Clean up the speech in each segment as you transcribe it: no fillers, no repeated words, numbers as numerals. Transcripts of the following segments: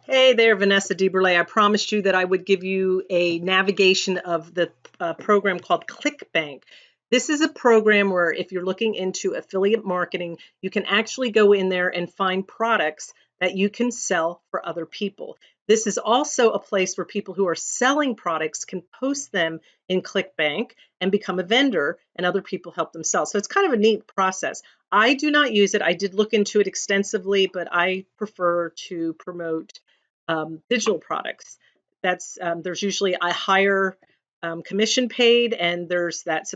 Hey there, Vanessa Deburlet. I promised you that I would give you a navigation of the program called Clickbank. This is a program where if you're looking into affiliate marketing, you can actually go in there and find products that you can sell for other people. This is also a place where people who are selling products can post them in Clickbank and become a vendor, and other people help them sell. So it's kind of a neat process. I do not use it. I did look into it extensively, but I prefer to promote digital products. That's there's usually a higher commission paid, and there's that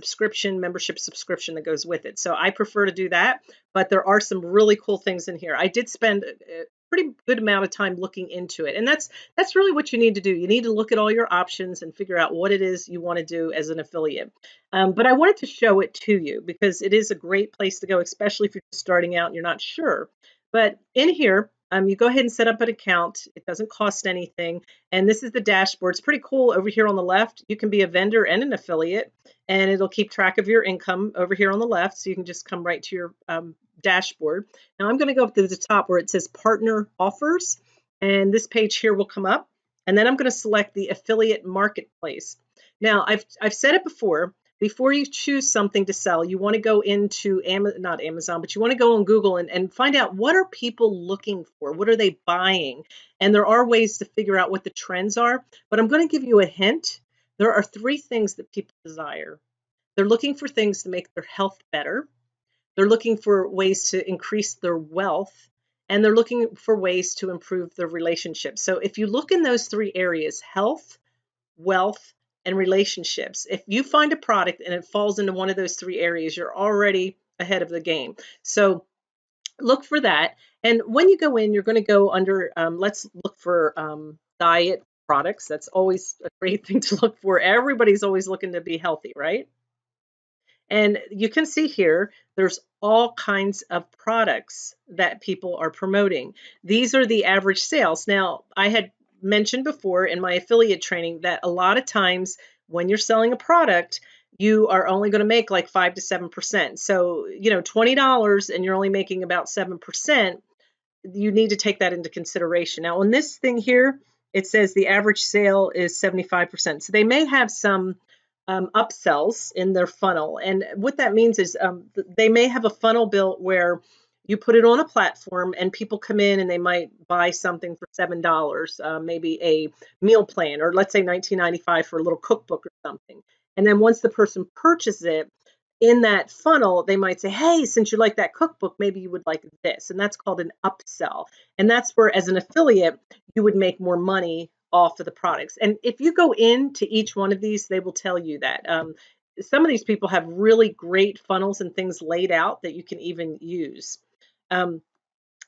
membership subscription that goes with it. So I prefer to do that, but there are some really cool things in here. I did spend a pretty good amount of time looking into it, and that's really what you need to do. You need to look at all your options and figure out what it is you want to do as an affiliate. But I wanted to show it to you because it is a great place to go, especially if you're starting out and you're not sure. But in here, you go ahead and set up an account. It doesn't cost anything. And this is the dashboard. It's pretty cool. Over here on the left, you can be a vendor and an affiliate, and it'll keep track of your income over here on the left. So you can just come right to your dashboard. Now I'm going to go up to the top where it says partner offers. And this page here will come up. And then I'm going to select the affiliate marketplace. Now I've said it before you choose something to sell, you want to go into not Amazon, but you want to go on Google and find out what are people looking for? What are they buying? And there are ways to figure out what the trends are, but I'm going to give you a hint. There are three things that people desire. They're looking for things to make their health better. They're looking for ways to increase their wealth, and they're looking for ways to improve their relationships. So if you look in those three areas, health, wealth, and relationships. If you find a product and it falls into one of those three areas, you're already ahead of the game. So look for that. And when you go in, you're going to go under, let's look for diet products. That's always a great thing to look for. Everybody's always looking to be healthy, right? And you can see here, there's all kinds of products that people are promoting. These are the average sales. Now, I had mentioned before in my affiliate training that a lot of times when you're selling a product, you are only going to make like 5 to 7%. So, $20 and you're only making about 7%, you need to take that into consideration. Now, on this thing here, it says the average sale is 75%. So they may have some upsells in their funnel. And what that means is they may have a funnel built where you put it on a platform and people come in and they might buy something for $7, maybe a meal plan, or let's say $19.95 for a little cookbook or something. And then once the person purchases it, in that funnel, they might say, hey, since you like that cookbook, maybe you would like this. And that's called an upsell. And that's where, as an affiliate, you would make more money off of the products. And if you go into each one of these, they will tell you that. Some of these people have really great funnels and things laid out that you can even use.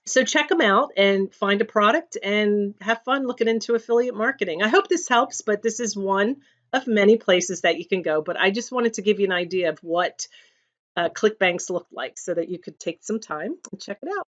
So check them out and find a product and have fun looking into affiliate marketing. I hope this helps, but this is one of many places that you can go. But I just wanted to give you an idea of what ClickBanks look like so that you could take some time and check it out.